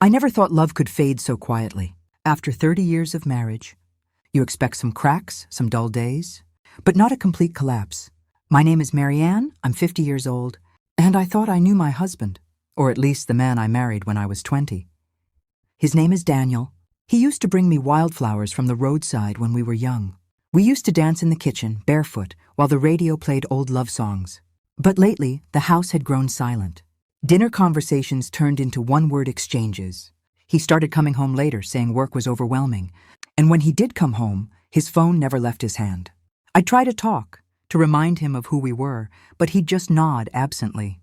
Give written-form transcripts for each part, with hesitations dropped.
I never thought love could fade so quietly. After 30 years of marriage, you expect some cracks, some dull days, but not a complete collapse. My name is Marianne, I'm 50 years old, and I thought I knew my husband, or at least the man I married when I was 20. His name is Daniel. He used to bring me wildflowers from the roadside when we were young. We used to dance in the kitchen, barefoot, while the radio played old love songs. But lately, the house had grown silent. Dinner conversations turned into one-word exchanges. He started coming home later, saying work was overwhelming. And when he did come home, his phone never left his hand. I'd try to talk, to remind him of who we were, but he'd just nod absently.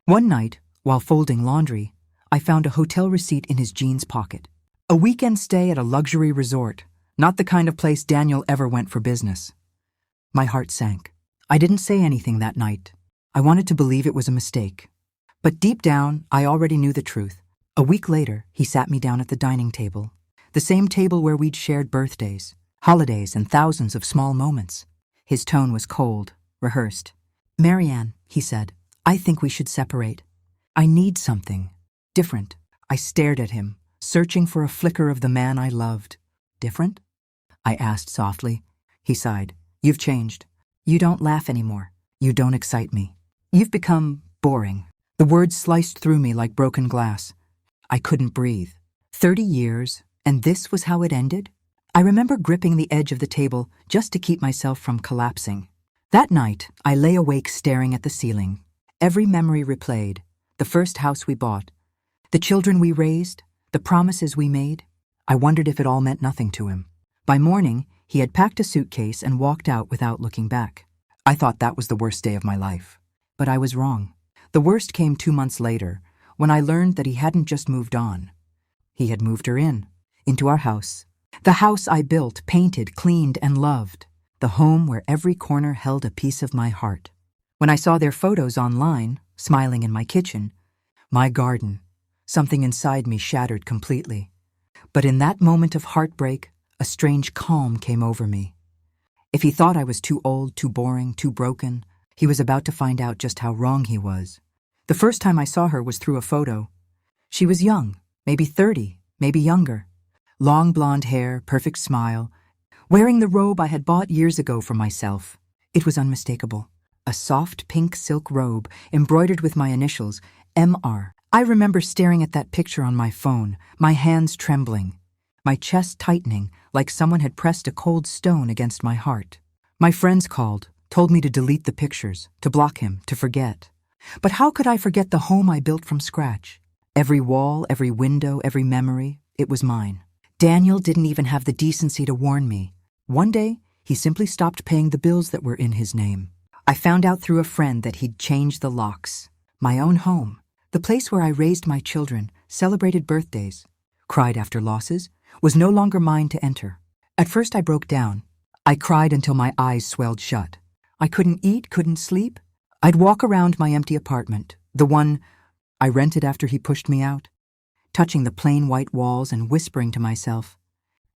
One night, while folding laundry, I found a hotel receipt in his jeans pocket. A weekend stay at a luxury resort, not the kind of place Daniel ever went for business. My heart sank. I didn't say anything that night. I wanted to believe it was a mistake. But deep down, I already knew the truth. A week later, he sat me down at the dining table, the same table where we'd shared birthdays, holidays, and thousands of small moments. His tone was cold, rehearsed. "Marianne," he said, "I think we should separate. I need something different." I stared at him, searching for a flicker of the man I loved. "Different?" I asked softly. He sighed. "You've changed. You don't laugh anymore. You don't excite me. You've become boring." The words sliced through me like broken glass. I couldn't breathe. 30 years, and this was how it ended? I remember gripping the edge of the table just to keep myself from collapsing. That night, I lay awake staring at the ceiling. Every memory replayed. The first house we bought, the children we raised, the promises we made. I wondered if it all meant nothing to him. By morning, he had packed a suitcase and walked out without looking back. I thought that was the worst day of my life. But I was wrong. The worst came 2 months later, when I learned that he hadn't just moved on. He had moved her into our house. The house I built, painted, cleaned, and loved. The home where every corner held a piece of my heart. When I saw their photos online, smiling in my kitchen, my garden, something inside me shattered completely. But in that moment of heartbreak, a strange calm came over me. If he thought I was too old, too boring, too broken, he was about to find out just how wrong he was. The first time I saw her was through a photo. She was young, maybe 30, maybe younger. Long blonde hair, perfect smile, wearing the robe I had bought years ago for myself. It was unmistakable. A soft pink silk robe embroidered with my initials, MR. I remember staring at that picture on my phone, my hands trembling, my chest tightening like someone had pressed a cold stone against my heart. My friends called, told me to delete the pictures, to block him, to forget. But how could I forget the home I built from scratch? Every wall, every window, every memory, it was mine. Daniel didn't even have the decency to warn me. One day, he simply stopped paying the bills that were in his name. I found out through a friend that he'd changed the locks. My own home, the place where I raised my children, celebrated birthdays, cried after losses, was no longer mine to enter. At first I broke down. I cried until my eyes swelled shut. I couldn't eat, couldn't sleep. I'd walk around my empty apartment, the one I rented after he pushed me out, touching the plain white walls and whispering to myself,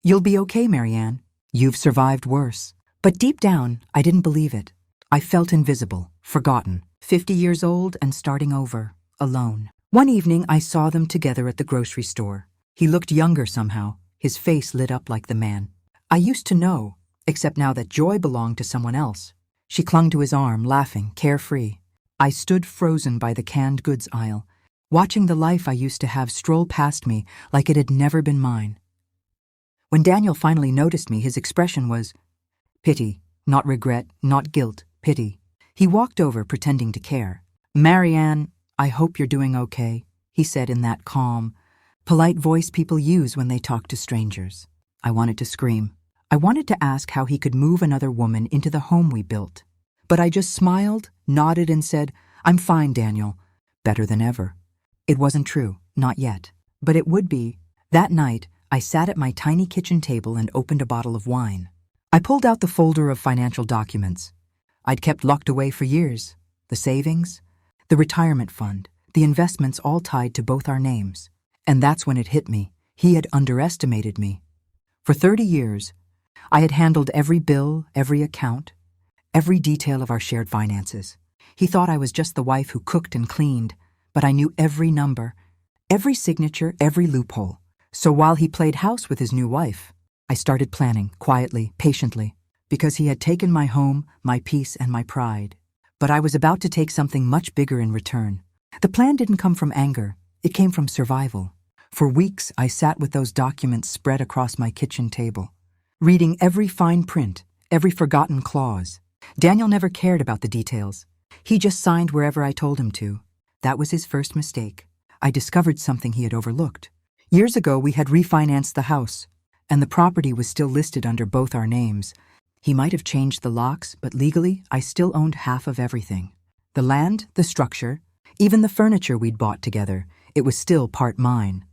"You'll be okay, Marianne. You've survived worse." But deep down, I didn't believe it. I felt invisible, forgotten, 50 years old and starting over, alone. One evening, I saw them together at the grocery store. He looked younger somehow, his face lit up like the man I used to know, except now that joy belonged to someone else. She clung to his arm, laughing, carefree. I stood frozen by the canned goods aisle, watching the life I used to have stroll past me like it had never been mine. When Daniel finally noticed me, his expression was pity, not regret, not guilt, pity. He walked over, pretending to care. "Marianne, I hope you're doing okay," he said in that calm, polite voice people use when they talk to strangers. I wanted to scream. I wanted to ask how he could move another woman into the home we built. But I just smiled, nodded, and said, "I'm fine, Daniel." Better than ever. It wasn't true, not yet. But it would be. That night, I sat at my tiny kitchen table and opened a bottle of wine. I pulled out the folder of financial documents I'd kept locked away for years. The savings, the retirement fund, the investments all tied to both our names. And that's when it hit me. He had underestimated me. For 30 years, I had handled every bill, every account, every detail of our shared finances. He thought I was just the wife who cooked and cleaned, but I knew every number, every signature, every loophole. So while he played house with his new wife, I started planning, quietly, patiently, because he had taken my home, my peace, and my pride. But I was about to take something much bigger in return. The plan didn't come from anger, it came from survival. For weeks, I sat with those documents spread across my kitchen table, reading every fine print, every forgotten clause. Daniel never cared about the details. He just signed wherever I told him to. That was his first mistake. I discovered something he had overlooked. Years ago, we had refinanced the house, and the property was still listed under both our names. He might have changed the locks, but legally, I still owned half of everything. The land, the structure, even the furniture we'd bought together, it was still part mine.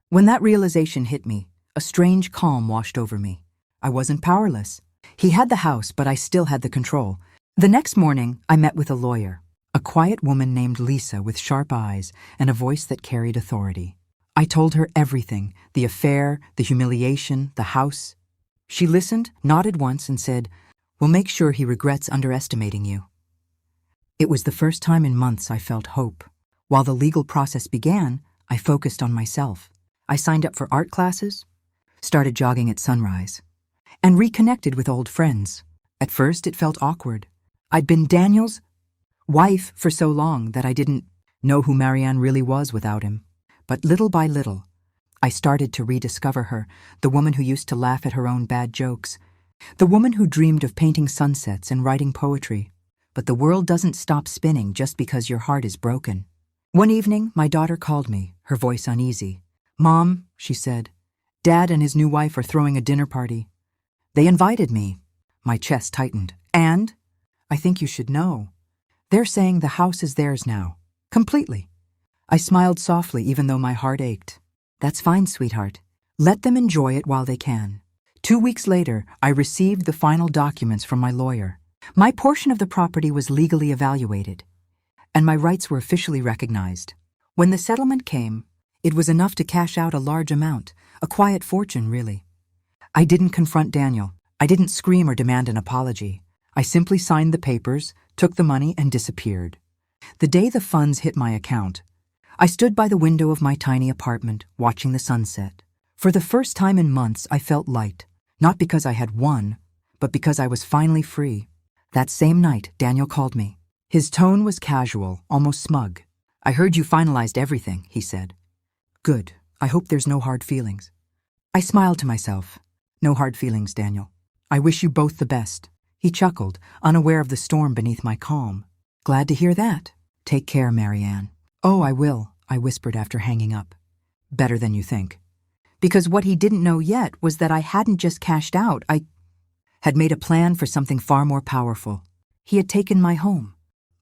When that realization hit me, a strange calm washed over me. I wasn't powerless. He had the house, but I still had the control. The next morning, I met with a lawyer, a quiet woman named Lisa with sharp eyes and a voice that carried authority. I told her everything, the affair, the humiliation, the house. She listened, nodded once, and said, "We'll make sure he regrets underestimating you." It was the first time in months I felt hope. While the legal process began, I focused on myself. I signed up for art classes, started jogging at sunrise, and reconnected with old friends. At first, it felt awkward. I'd been Daniel's wife for so long that I didn't know who Marianne really was without him. But little by little, I started to rediscover her, the woman who used to laugh at her own bad jokes, the woman who dreamed of painting sunsets and writing poetry. But the world doesn't stop spinning just because your heart is broken. One evening, my daughter called me, her voice uneasy. "Mom," she said, "Dad and his new wife are throwing a dinner party. They invited me." My chest tightened. "And? I think you should know. They're saying the house is theirs now. Completely." I smiled softly even though my heart ached. "That's fine, sweetheart. Let them enjoy it while they can." 2 weeks later, I received the final documents from my lawyer. My portion of the property was legally evaluated, and my rights were officially recognized. When the settlement came, it was enough to cash out a large amount, a quiet fortune, really. I didn't confront Daniel. I didn't scream or demand an apology. I simply signed the papers, took the money, and disappeared. The day the funds hit my account, I stood by the window of my tiny apartment, watching the sunset. For the first time in months, I felt light, not because I had won, but because I was finally free. That same night, Daniel called me. His tone was casual, almost smug. "I heard you finalized everything," he said. "Good. I hope there's no hard feelings." I smiled to myself. "No hard feelings, Daniel. I wish you both the best." He chuckled, unaware of the storm beneath my calm. "Glad to hear that. Take care, Marianne." "Oh, I will," I whispered after hanging up. "Better than you think." Because what he didn't know yet was that I hadn't just cashed out, I had made a plan for something far more powerful. He had taken my home.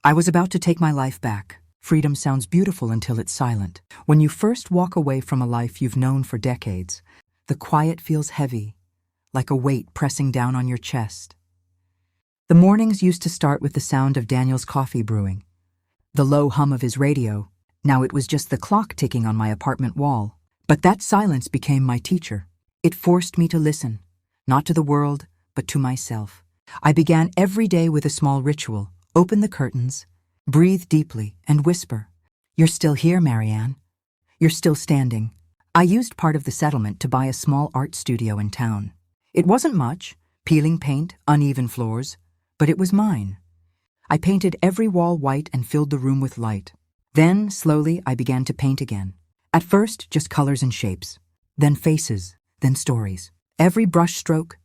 I was about to take my life back. Freedom sounds beautiful until it's silent. When you first walk away from a life you've known for decades, the quiet feels heavy, like a weight pressing down on your chest. The mornings used to start with the sound of Daniel's coffee brewing, the low hum of his radio. Now it was just the clock ticking on my apartment wall. But that silence became my teacher. It forced me to listen, not to the world, but to myself. I began every day with a small ritual: open the curtains, breathe deeply, and whisper, "You're still here, Marianne. You're still standing." I used part of the settlement to buy a small art studio in town. It wasn't much, peeling paint, uneven floors, but it was mine. I painted every wall white and filled the room with light. Then, slowly, I began to paint again. At first, just colors and shapes, then faces, then stories. Every brush stroke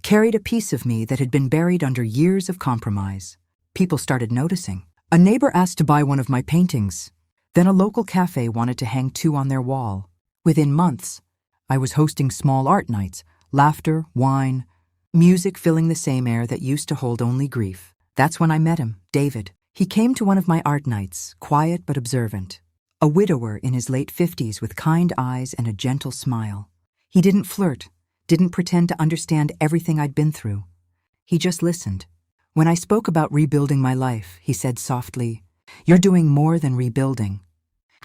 carried a piece of me that had been buried under years of compromise. People started noticing. A neighbor asked to buy one of my paintings. Then a local cafe wanted to hang 2 on their wall. Within months, I was hosting small art nights, laughter, wine, music filling the same air that used to hold only grief. That's when I met him, David. He came to one of my art nights, quiet but observant. A widower in his late 50s with kind eyes and a gentle smile. He didn't flirt, didn't pretend to understand everything I'd been through. He just listened. When I spoke about rebuilding my life, he said softly, "You're doing more than rebuilding.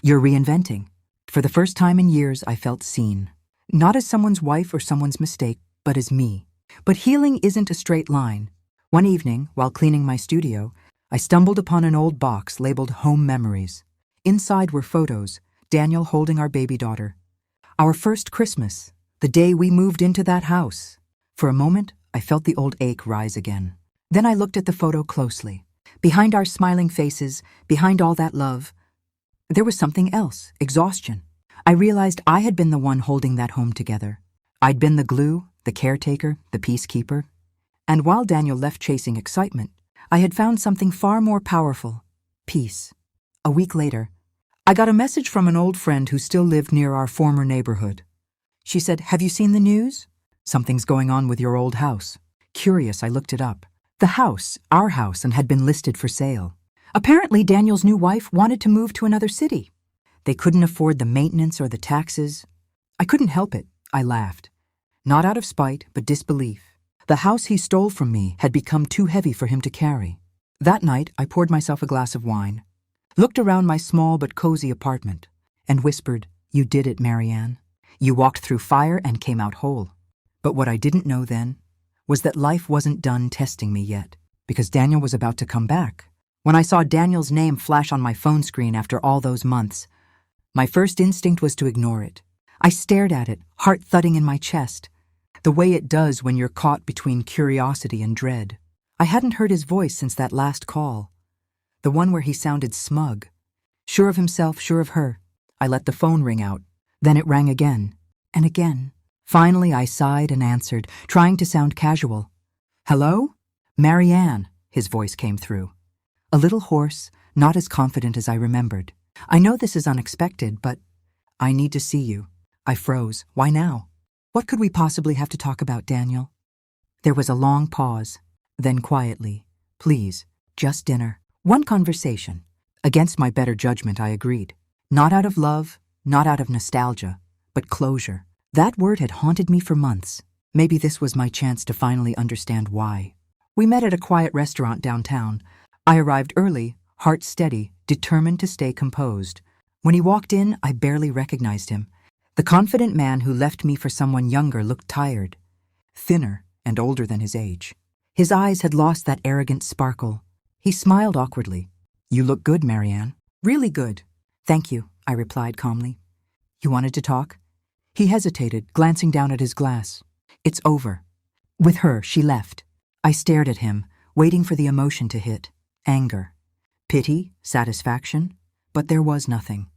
You're reinventing." For the first time in years, I felt seen. Not as someone's wife or someone's mistake, but as me. But healing isn't a straight line. One evening, while cleaning my studio, I stumbled upon an old box labeled Home Memories. Inside were photos, Daniel holding our baby daughter. Our first Christmas, the day we moved into that house. For a moment, I felt the old ache rise again. Then I looked at the photo closely. Behind our smiling faces, behind all that love, there was something else, exhaustion. I realized I had been the one holding that home together. I'd been the glue, the caretaker, the peacekeeper. And while Daniel left chasing excitement, I had found something far more powerful, peace. A week later, I got a message from an old friend who still lived near our former neighborhood. She said, "Have you seen the news? Something's going on with your old house." Curious, I looked it up. The house, our house, and had been listed for sale. Apparently, Daniel's new wife wanted to move to another city. They couldn't afford the maintenance or the taxes. I couldn't help it. I laughed. Not out of spite, but disbelief. The house he stole from me had become too heavy for him to carry. That night, I poured myself a glass of wine, looked around my small but cozy apartment, and whispered, "You did it, Marianne. You walked through fire and came out whole." But what I didn't know then was that life wasn't done testing me yet, because Daniel was about to come back. When I saw Daniel's name flash on my phone screen after all those months, my first instinct was to ignore it. I stared at it, heart thudding in my chest, the way it does when you're caught between curiosity and dread. I hadn't heard his voice since that last call, the one where he sounded smug, sure of himself, sure of her. I let the phone ring out. Then it rang again, and again. Finally, I sighed and answered, trying to sound casual. "Hello? Marianne," his voice came through. A little hoarse, not as confident as I remembered. "I know this is unexpected, but I need to see you." I froze. Why now? What could we possibly have to talk about, Daniel? There was a long pause. Then quietly, "Please, just dinner. One conversation." Against my better judgment, I agreed. Not out of love, not out of nostalgia, but closure. That word had haunted me for months. Maybe this was my chance to finally understand why. We met at a quiet restaurant downtown. I arrived early, heart steady, determined to stay composed. When he walked in, I barely recognized him. The confident man who left me for someone younger looked tired, thinner, and older than his age. His eyes had lost that arrogant sparkle. He smiled awkwardly. "You look good, Marianne." "Really good." "Thank you," I replied calmly. "You wanted to talk?" He hesitated, glancing down at his glass. "It's over." With her, she left. I stared at him, waiting for the emotion to hit. Anger. Pity, satisfaction. But there was nothing.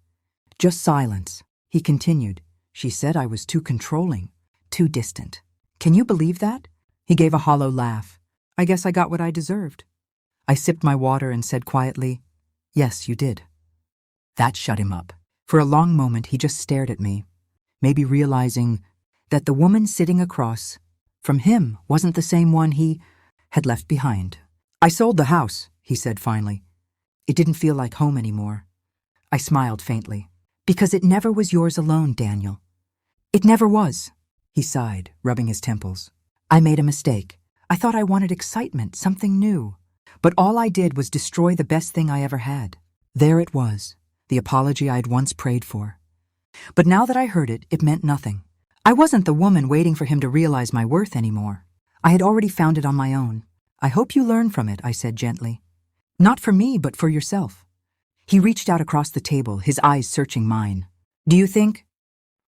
Just silence. He continued. "She said I was too controlling, too distant." "Can you believe that?" He gave a hollow laugh. "I guess I got what I deserved." I sipped my water and said quietly, "Yes, you did." That shut him up. For a long moment, he just stared at me, maybe realizing that the woman sitting across from him wasn't the same one he had left behind. "I sold the house," he said finally. "It didn't feel like home anymore." I smiled faintly. "Because it never was yours alone, Daniel. It never was." He sighed, rubbing his temples. "I made a mistake. I thought I wanted excitement, something new. But all I did was destroy the best thing I ever had." There it was, the apology I'd once prayed for. But now that I heard it, it meant nothing. I wasn't the woman waiting for him to realize my worth anymore. I had already found it on my own. "I hope you learn from it," I said gently. "Not for me, but for yourself." He reached out across the table, his eyes searching mine. "Do you think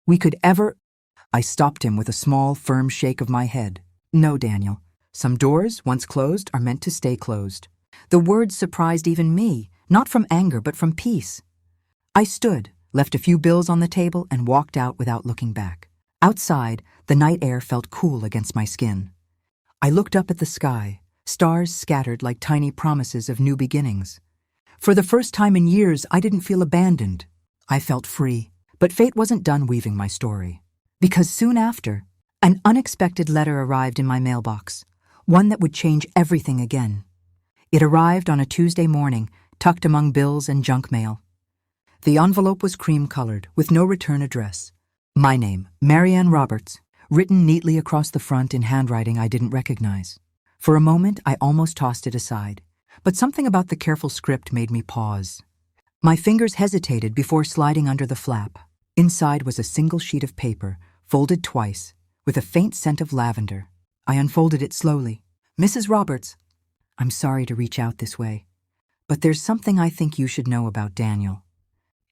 we could ever—" I stopped him with a small, firm shake of my head. "No, Daniel. Some doors, once closed, are meant to stay closed." The words surprised even me, not from anger, but from peace. I stood, left a few bills on the table, and walked out without looking back. Outside, the night air felt cool against my skin. I looked up at the sky, stars scattered like tiny promises of new beginnings. For the first time in years, I didn't feel abandoned. I felt free. But fate wasn't done weaving my story. Because soon after, an unexpected letter arrived in my mailbox, one that would change everything again. It arrived on a Tuesday morning, tucked among bills and junk mail. The envelope was cream-colored, with no return address. My name, Marianne Roberts, written neatly across the front in handwriting I didn't recognize. For a moment, I almost tossed it aside, but something about the careful script made me pause. My fingers hesitated before sliding under the flap. Inside was a single sheet of paper, folded twice, with a faint scent of lavender. I unfolded it slowly. "Mrs. Roberts, I'm sorry to reach out this way, but there's something I think you should know about Daniel.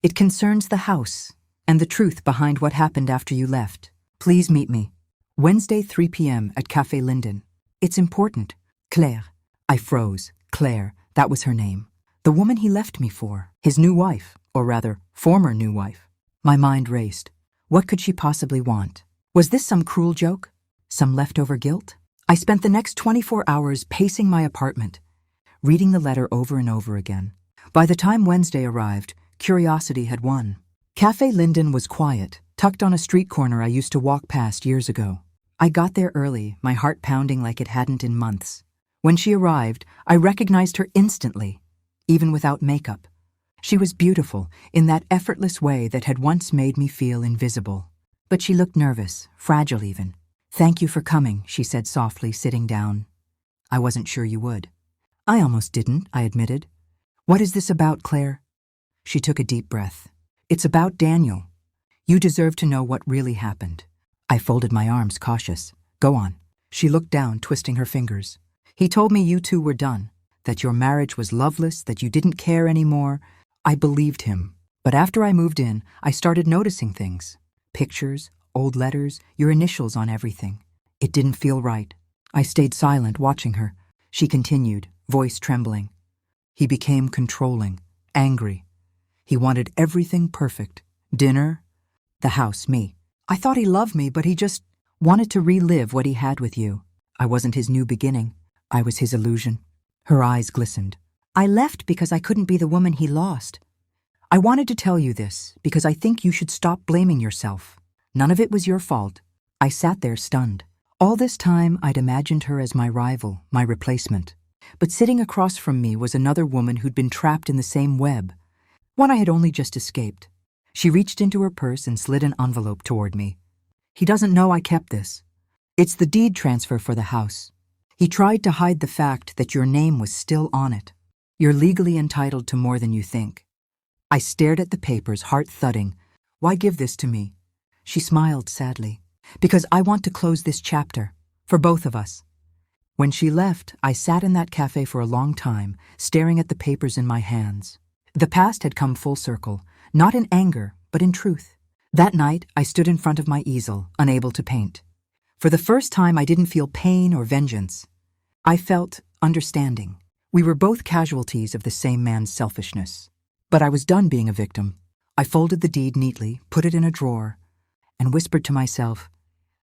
It concerns the house and the truth behind what happened after you left. Please meet me. Wednesday, 3 p.m. at Café Linden. It's important. Claire. I froze. Claire, that was her name. The woman he left me for. His new wife, or rather, former new wife. My mind raced. What could she possibly want? Was this some cruel joke? Some leftover guilt? I spent the next 24 hours pacing my apartment, reading the letter over and over again. By the time Wednesday arrived, curiosity had won. Café Linden was quiet, tucked on a street corner I used to walk past years ago. I got there early, my heart pounding like it hadn't in months. When she arrived, I recognized her instantly, even without makeup. She was beautiful in that effortless way that had once made me feel invisible. But she looked nervous, fragile even. "Thank you for coming," she said softly, sitting down. "I wasn't sure you would." "I almost didn't," I admitted. "What is this about, Claire?" She took a deep breath. "It's about Daniel. You deserve to know what really happened." I folded my arms, cautious. "Go on." She looked down, twisting her fingers. "He told me you two were done, that your marriage was loveless, that you didn't care anymore." I believed him. But after I moved in, I started noticing things. Pictures, old letters, your initials on everything. It didn't feel right. I stayed silent, watching her. She continued, voice trembling. "He became controlling, angry. He wanted everything perfect. Dinner, the house, me. I thought he loved me, but he just wanted to relive what he had with you. I wasn't his new beginning. I was his illusion." Her eyes glistened. "I left because I couldn't be the woman he lost. I wanted to tell you this because I think you should stop blaming yourself. None of it was your fault." I sat there stunned. All this time, I'd imagined her as my rival, my replacement. But sitting across from me was another woman who'd been trapped in the same web, one I had only just escaped. She reached into her purse and slid an envelope toward me. "He doesn't know I kept this. It's the deed transfer for the house. He tried to hide the fact that your name was still on it. You're legally entitled to more than you think." I stared at the papers, heart thudding. "Why give this to me?" She smiled sadly. "Because I want to close this chapter, for both of us." When she left, I sat in that cafe for a long time, staring at the papers in my hands. The past had come full circle, not in anger, but in truth. That night, I stood in front of my easel, unable to paint. For the first time, I didn't feel pain or vengeance. I felt understanding. We were both casualties of the same man's selfishness. But I was done being a victim. I folded the deed neatly, put it in a drawer, and whispered to myself,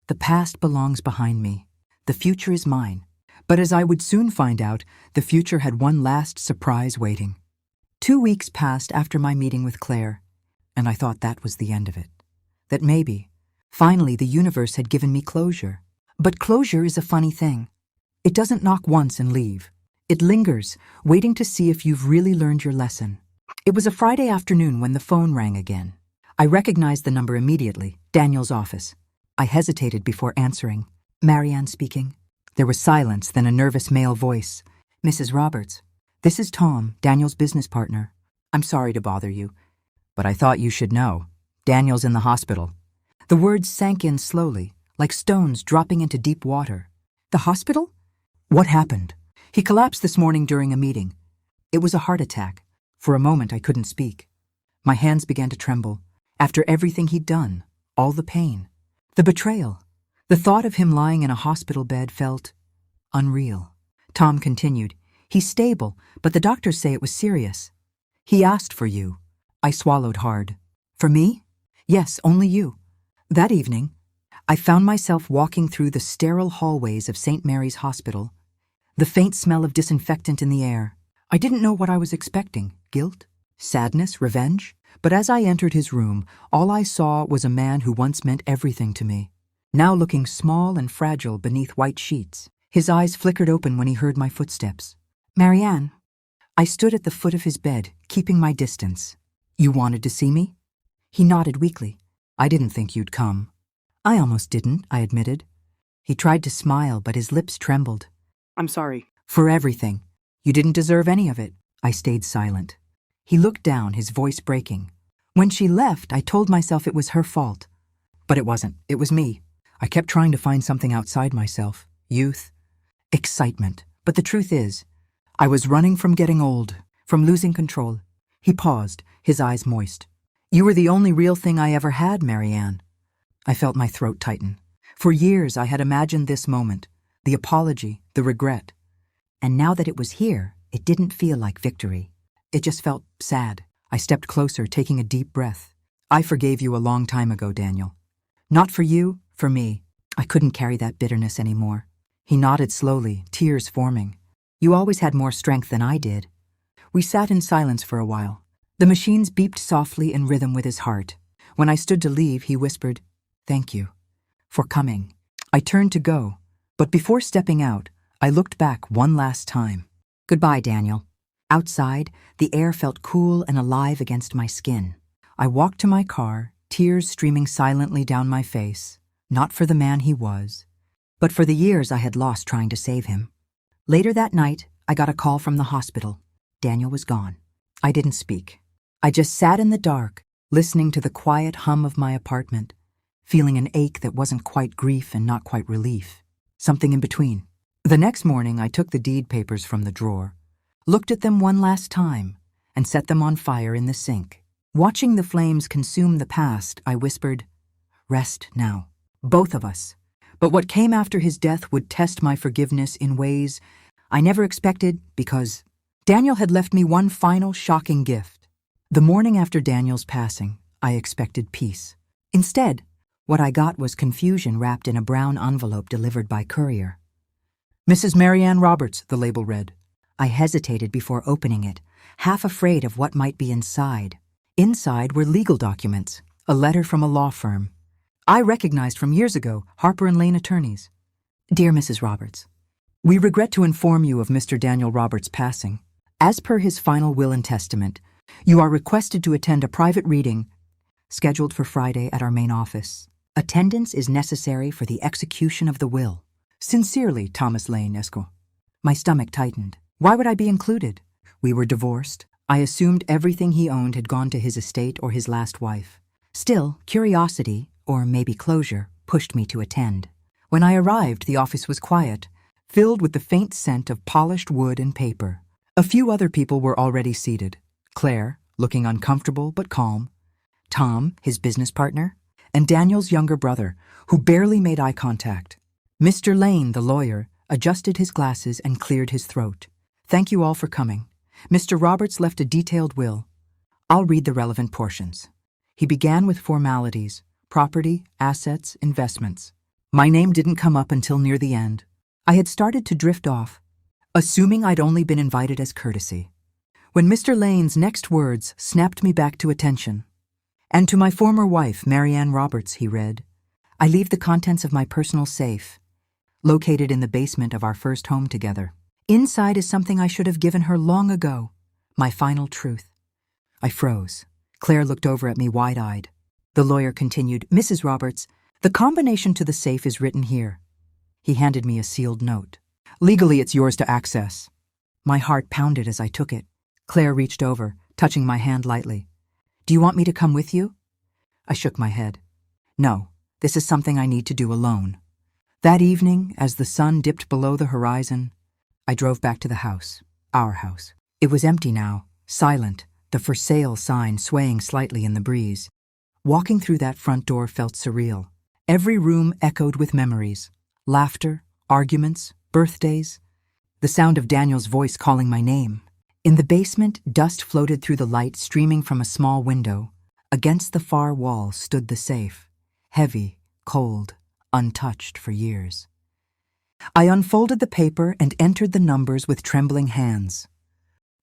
"The past belongs behind me. The future is mine." But as I would soon find out, the future had one last surprise waiting. 2 weeks passed after my meeting with Claire, and I thought that was the end of it. That maybe, finally, the universe had given me closure. But closure is a funny thing. It doesn't knock once and leave. It lingers, waiting to see if you've really learned your lesson. It was a Friday afternoon when the phone rang again. I recognized the number immediately, Daniel's office. I hesitated before answering. "Marianne speaking." There was silence, then a nervous male voice. "Mrs. Roberts, this is Tom, Daniel's business partner. I'm sorry to bother you, but I thought you should know. Daniel's in the hospital." The words sank in slowly, like stones dropping into deep water. "The hospital? What happened?" "He collapsed this morning during a meeting. It was a heart attack. For a moment, I couldn't speak. My hands began to tremble. After everything he'd done, all the pain, the betrayal, the thought of him lying in a hospital bed felt unreal." Tom continued, "He's stable, but the doctors say it was serious. He asked for you." I swallowed hard. "For me?" "Yes, only you." That evening, I found myself walking through the sterile hallways of St. Mary's Hospital, the faint smell of disinfectant in the air. I didn't know what I was expecting. Guilt? Sadness? Revenge? But as I entered his room, all I saw was a man who once meant everything to me, now looking small and fragile beneath white sheets. His eyes flickered open when he heard my footsteps. "Marianne." I stood at the foot of his bed, keeping my distance. "You wanted to see me?" He nodded weakly. "I didn't think you'd come." "I almost didn't," I admitted. He tried to smile, but his lips trembled. "I'm sorry." "For everything. You didn't deserve any of it." I stayed silent. He looked down, his voice breaking. When she left, I told myself it was her fault. But it wasn't. It was me. I kept trying to find something outside myself. Youth. Excitement. But the truth is, I was running from getting old, from losing control. He paused, his eyes moist. You were the only real thing I ever had, Marianne. I felt my throat tighten. For years I had imagined this moment, the apology, the regret. And now that it was here, it didn't feel like victory. It just felt sad. I stepped closer, taking a deep breath. I forgave you a long time ago, Daniel. Not for you, for me. I couldn't carry that bitterness anymore. He nodded slowly, tears forming. You always had more strength than I did. We sat in silence for a while. The machines beeped softly in rhythm with his heart. When I stood to leave, he whispered, "Thank you for coming." I turned to go, but before stepping out, I looked back one last time. Goodbye, Daniel. Outside, the air felt cool and alive against my skin. I walked to my car, tears streaming silently down my face, not for the man he was, but for the years I had lost trying to save him. Later that night, I got a call from the hospital. Daniel was gone. I didn't speak. I just sat in the dark, listening to the quiet hum of my apartment, feeling an ache that wasn't quite grief and not quite relief, something in between. The next morning, I took the deed papers from the drawer, looked at them one last time, and set them on fire in the sink. Watching the flames consume the past, I whispered, "Rest now, both of us." But what came after his death would test my forgiveness in ways I never expected, because Daniel had left me one final shocking gift. The morning after Daniel's passing, I expected peace. Instead, what I got was confusion wrapped in a brown envelope delivered by courier. "Mrs. Marianne Roberts," the label read. I hesitated before opening it, half afraid of what might be inside. Inside were legal documents, a letter from a law firm I recognized from years ago, Harper & Lane attorneys. "Dear Mrs. Roberts, we regret to inform you of Mr. Daniel Roberts' passing. As per his final will and testament, you are requested to attend a private reading scheduled for Friday at our main office. Attendance is necessary for the execution of the will. Sincerely, Thomas Lane, Esco." My stomach tightened. Why would I be included? We were divorced. I assumed everything he owned had gone to his estate or his last wife. Still, curiosity, or maybe closure, pushed me to attend. When I arrived, the office was quiet, filled with the faint scent of polished wood and paper. A few other people were already seated. Claire, looking uncomfortable but calm. Tom, his business partner. And Daniel's younger brother, who barely made eye contact. Mr. Lane, the lawyer, adjusted his glasses and cleared his throat. "Thank you all for coming. Mr. Roberts left a detailed will. I'll read the relevant portions. He began with formalities, property, assets, investments. My name didn't come up until near the end. I had started to drift off, assuming I'd only been invited as courtesy, when Mr. Lane's next words snapped me back to attention. "And to my former wife, Marianne Roberts," he read, "I leave the contents of my personal safe, located in the basement of our first home together. Inside is something I should have given her long ago, my final truth." I froze. Claire looked over at me wide-eyed. The lawyer continued, "Mrs. Roberts, the combination to the safe is written here." He handed me a sealed note. "Legally, it's yours to access." My heart pounded as I took it. Claire reached over, touching my hand lightly. "Do you want me to come with you?" I shook my head. "No, this is something I need to do alone." That evening, as the sun dipped below the horizon, I drove back to the house, our house. It was empty now, silent, the "for sale" sign swaying slightly in the breeze. Walking through that front door felt surreal. Every room echoed with memories, laughter, arguments, birthdays, the sound of Daniel's voice calling my name. In the basement, dust floated through the light streaming from a small window. Against the far wall stood the safe, heavy, cold, untouched for years. I unfolded the paper and entered the numbers with trembling hands.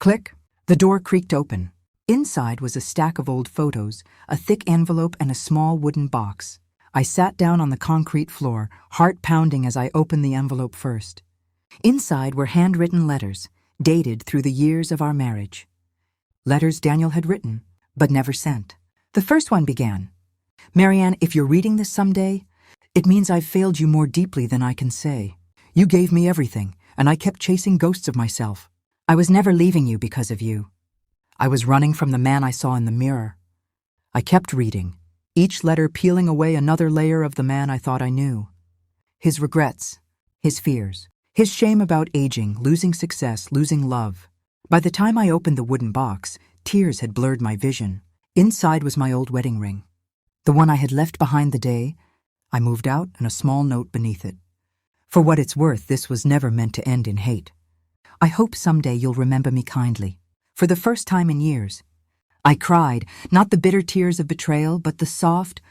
Click. The door creaked open. Inside was a stack of old photos, a thick envelope, and a small wooden box. I sat down on the concrete floor, heart pounding as I opened the envelope first. Inside were handwritten letters, dated through the years of our marriage. Letters Daniel had written, but never sent. The first one began, "Marianne, if you're reading this someday, it means I've failed you more deeply than I can say. You gave me everything, and I kept chasing ghosts of myself. I was never leaving you because of you. I was running from the man I saw in the mirror." I kept reading, each letter peeling away another layer of the man I thought I knew. His regrets, his fears, his shame about aging, losing success, losing love. By the time I opened the wooden box, tears had blurred my vision. Inside was my old wedding ring, the one I had left behind the day I moved out, and a small note beneath it. For what it's worth, this was never meant to end in hate. I hope someday you'll remember me kindly. For the first time in years, I cried, not the bitter tears of betrayal, but the soft,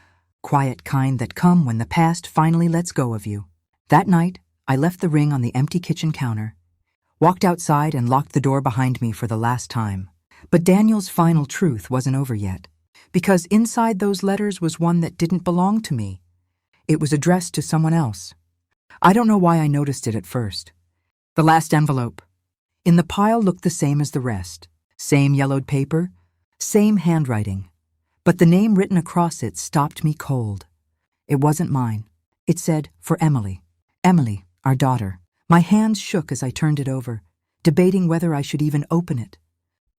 quiet kind that come when the past finally lets go of you. That night, I left the ring on the empty kitchen counter, walked outside and locked the door behind me for the last time. But Daniel's final truth wasn't over yet, because inside those letters was one that didn't belong to me. It was addressed to someone else. I don't know why I noticed it at first. The last envelope. In the pile looked the same as the rest. Same yellowed paper, same handwriting. But the name written across it stopped me cold. It wasn't mine. It said, "For Emily." Emily, our daughter. My hands shook as I turned it over, debating whether I should even open it.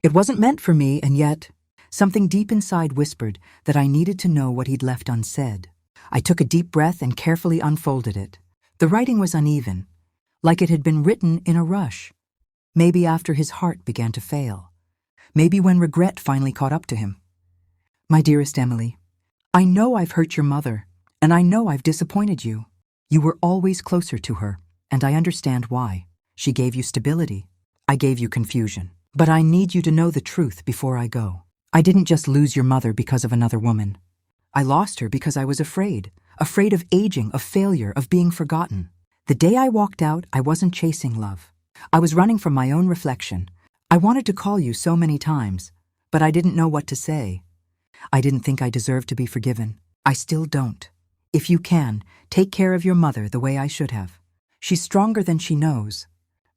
It wasn't meant for me, and yet, something deep inside whispered that I needed to know what he'd left unsaid. I took a deep breath and carefully unfolded it. The writing was uneven, like it had been written in a rush. Maybe after his heart began to fail. Maybe when regret finally caught up to him. My dearest Emily, I know I've hurt your mother, and I know I've disappointed you. You were always closer to her, and I understand why. She gave you stability. I gave you confusion. But I need you to know the truth before I go. I didn't just lose your mother because of another woman. I lost her because I was afraid of aging, of failure, of being forgotten. The day I walked out, I wasn't chasing love. I was running from my own reflection. I wanted to call you so many times, but I didn't know what to say. I didn't think I deserved to be forgiven. I still don't. If you can, take care of your mother the way I should have. She's stronger than she knows.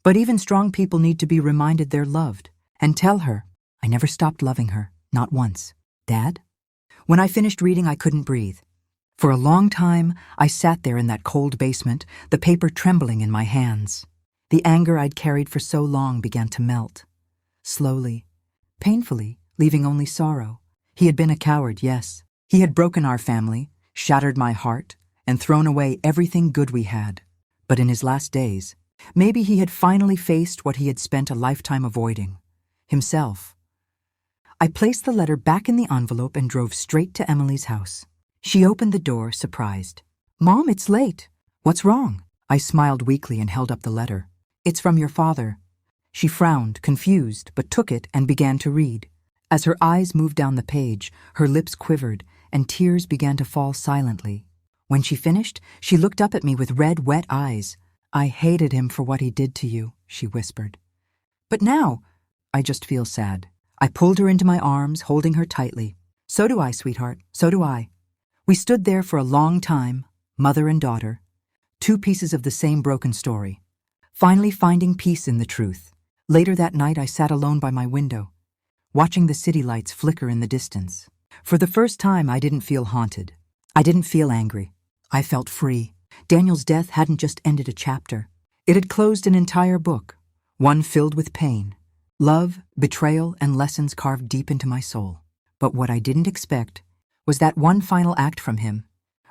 But even strong people need to be reminded they're loved. And tell her, I never stopped loving her, not once. Dad? When I finished reading, I couldn't breathe. For a long time, I sat there in that cold basement, the paper trembling in my hands. The anger I'd carried for so long began to melt. Slowly, painfully, leaving only sorrow. He had been a coward, yes. He had broken our family, shattered my heart, and thrown away everything good we had. But in his last days, maybe he had finally faced what he had spent a lifetime avoiding. Himself. I placed the letter back in the envelope and drove straight to Emily's house. She opened the door, surprised. "Mom, it's late. What's wrong?" I smiled weakly and held up the letter. "It's from your father." She frowned, confused, but took it and began to read. As her eyes moved down the page, her lips quivered, and tears began to fall silently. When she finished, she looked up at me with red, wet eyes. "I hated him for what he did to you," she whispered. "But now, I just feel sad." I pulled her into my arms, holding her tightly. "So do I, sweetheart, so do I." We stood there for a long time, mother and daughter, two pieces of the same broken story, finally finding peace in the truth. Later that night, I sat alone by my window, watching the city lights flicker in the distance. For the first time, I didn't feel haunted. I didn't feel angry. I felt free. Daniel's death hadn't just ended a chapter. It had closed an entire book, one filled with pain, love, betrayal, and lessons carved deep into my soul. But what I didn't expect was that one final act from him,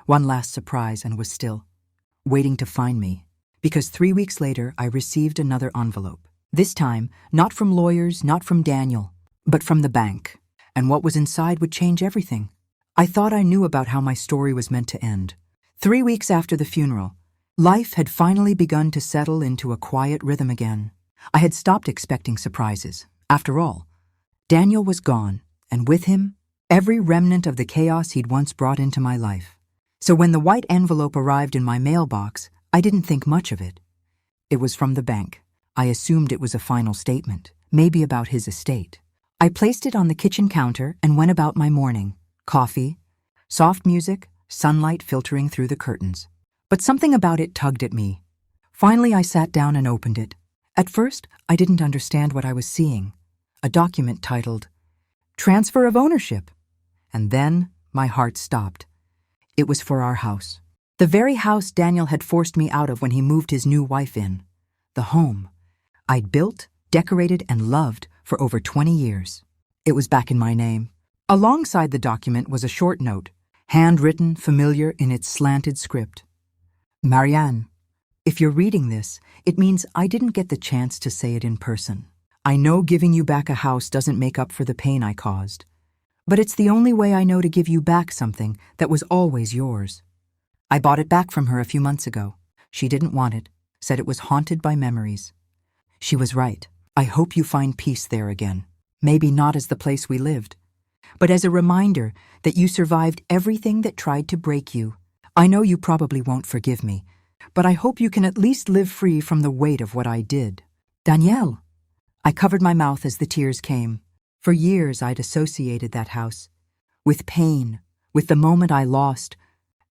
one last surprise, and was still waiting to find me. Because 3 weeks later, I received another envelope. This time, not from lawyers, not from Daniel, but from the bank. And what was inside would change everything. I thought I knew about how my story was meant to end. 3 weeks after the funeral, life had finally begun to settle into a quiet rhythm again. I had stopped expecting surprises. After all, Daniel was gone, and with him, every remnant of the chaos he'd once brought into my life. So when the white envelope arrived in my mailbox, I didn't think much of it. It was from the bank. I assumed it was a final statement, maybe about his estate. I placed it on the kitchen counter and went about my morning. Coffee, soft music, sunlight filtering through the curtains. But something about it tugged at me. Finally, I sat down and opened it. At first, I didn't understand what I was seeing. A document titled, "Transfer of Ownership." And then my heart stopped. It was for our house. The very house Daniel had forced me out of when he moved his new wife in. The home I'd built, decorated, and loved for over 20 years. It was back in my name. Alongside the document was a short note, handwritten, familiar in its slanted script. "Marianne, if you're reading this, it means I didn't get the chance to say it in person. I know giving you back a house doesn't make up for the pain I caused. but it's the only way I know to give you back something that was always yours. I bought it back from her a few months ago. She didn't want it, said it was haunted by memories. She was right. I hope you find peace there again. Maybe not as the place we lived, but as a reminder that you survived everything that tried to break you. I know you probably won't forgive me, but I hope you can at least live free from the weight of what I did. Danielle. I covered my mouth as the tears came. For years I'd associated that house with pain, with the moment I lost,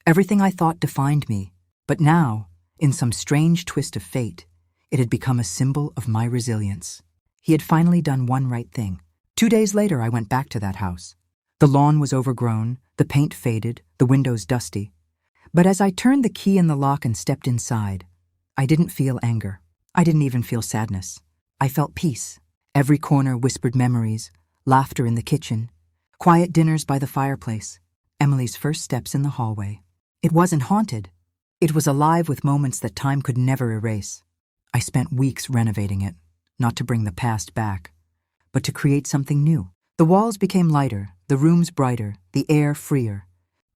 everything I thought defined me. But now, in some strange twist of fate, it had become a symbol of my resilience. He had finally done one right thing. 2 days later, I went back to that house. The lawn was overgrown, the paint faded, the windows dusty. But as I turned the key in the lock and stepped inside, I didn't feel anger. I didn't even feel sadness. I felt peace. Every corner whispered memories, laughter in the kitchen, quiet dinners by the fireplace, Emily's first steps in the hallway. It wasn't haunted. It was alive with moments that time could never erase. I spent weeks renovating it, not to bring the past back, but to create something new. The walls became lighter, the rooms brighter, the air freer.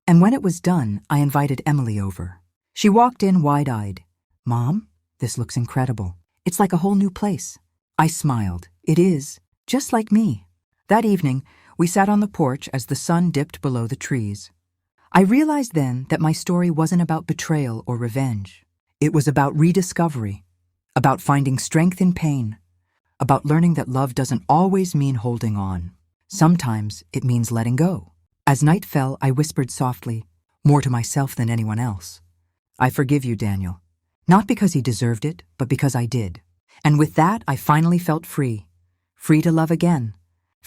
And when it was done, I invited Emily over. She walked in wide-eyed. "Mom, this looks incredible. It's like a whole new place." I smiled. It is, just like me. That evening, we sat on the porch as the sun dipped below the trees. I realized then that my story wasn't about betrayal or revenge. It was about rediscovery, about finding strength in pain, about learning that love doesn't always mean holding on. Sometimes it means letting go. As night fell, I whispered softly, more to myself than anyone else, "I forgive you, Daniel. Not because he deserved it, but because I did." And with that, I finally felt free. Free to love again.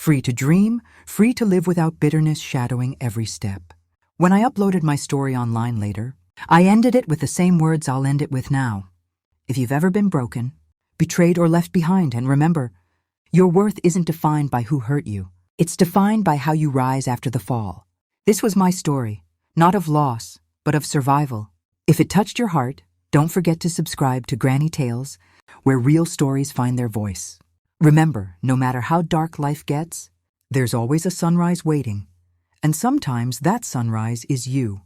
Free to dream, free to live without bitterness shadowing every step. When I uploaded my story online later, I ended it with the same words I'll end it with now. If you've ever been broken, betrayed or left behind, and remember, your worth isn't defined by who hurt you. It's defined by how you rise after the fall. This was my story, not of loss, but of survival. If it touched your heart, don't forget to subscribe to Granny Tales, where real stories find their voice. Remember, no matter how dark life gets, there's always a sunrise waiting. And sometimes that sunrise is you.